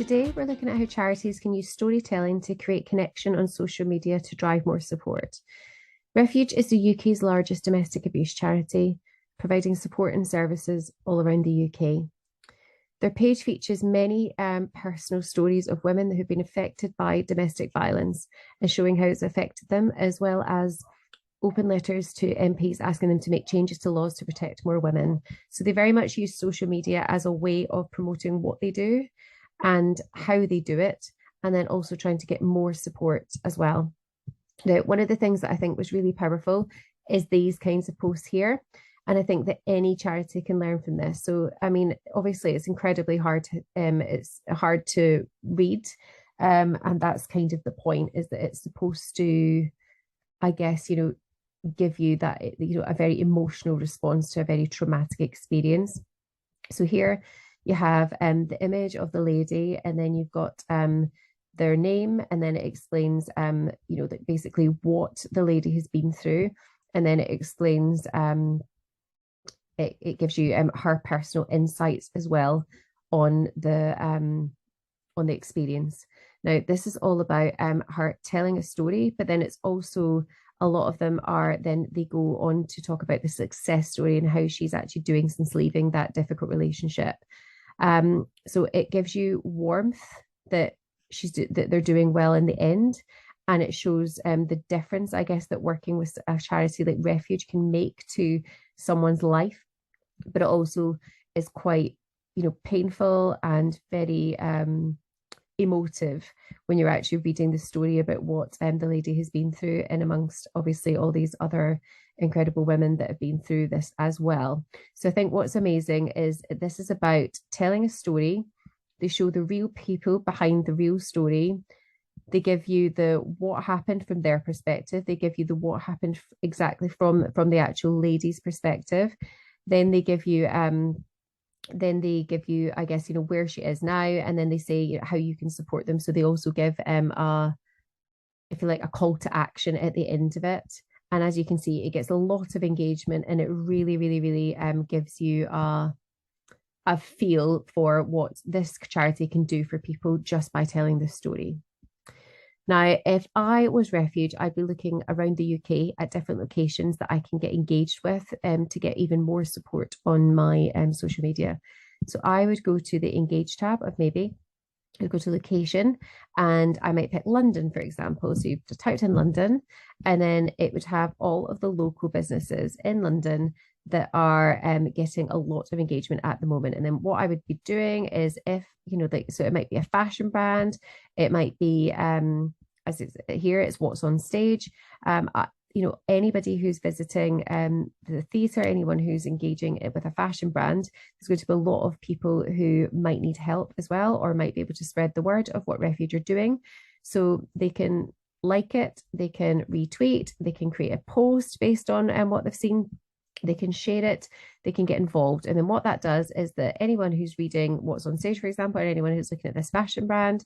Today, we're looking at how charities can use storytelling to create connection on social media to drive more support. Refuge is the UK's largest domestic abuse charity, providing support and services all around the UK. Their page features many personal stories of women who've been affected by domestic violence and showing how it's affected them, as well as open letters to MPs asking them to make changes to laws to protect more women. So they very much use social media as a way of promoting what they do and how they do it, and then also trying to get more support as well. Now, one of the things that I think was really powerful is these kinds of posts here. And I think that any charity can learn from this. So, I mean, obviously, it's incredibly hard. It's hard to read, and that's kind of the point. Is that it's supposed to, I guess, give you that, a very emotional response to a very traumatic experience. So here you have the image of the lady, and then you've got their name, and then it explains, that basically what the lady has been through, and then it explains. It gives you her personal insights as well on the experience. Now, this is all about her telling a story, but then it's also a lot of them are then they go on to talk about the success story and how she's actually doing since leaving that difficult relationship. So it gives you warmth that that they're doing well in the end, and it shows the difference, I guess, that working with a charity like Refuge can make to someone's life. But it also is quite, painful and very emotive when you're actually reading the story about what the lady has been through, and amongst obviously all these other incredible women that have been through this as well. So I think what's amazing is this is about telling a story. They show the real people behind the real story. They give you the what happened from their perspective. They give you the what happened exactly from the actual lady's perspective. Then they give you I guess, where she is now, and then they say how you can support them. So they also give if you like, a call to action at the end of it. And as you can see, it gets a lot of engagement, and it really, really, really gives you a feel for what this charity can do for people just by telling this story. Now, if I was Refuge, I'd be looking around the UK at different locations that I can get engaged with to get even more support on my social media. So I would go to the Engage tab of Maybe. I'd go to location, and I might pick London, for example. So you just typed in London, and then it would have all of the local businesses in London that are getting a lot of engagement at the moment. And then what I would be doing is, if so it might be a fashion brand, it might be as it's here, it's what's on stage. Anybody who's visiting the theatre, anyone who's engaging with a fashion brand, there's going to be a lot of people who might need help as well, or might be able to spread the word of what Refuge are doing. So they can like it, they can retweet, they can create a post based on what they've seen. They can share it, they can get involved. And then what that does is that anyone who's reading what's on stage, for example, or anyone who's looking at this fashion brand,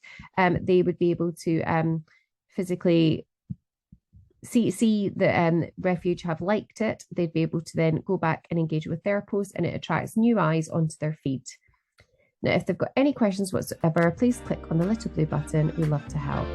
they would be able to physically see that Refuge have liked it. They'd be able to then go back and engage with their post, and it attracts new eyes onto their feed. Now, if they've got any questions whatsoever, please click on the little blue button. We love to help.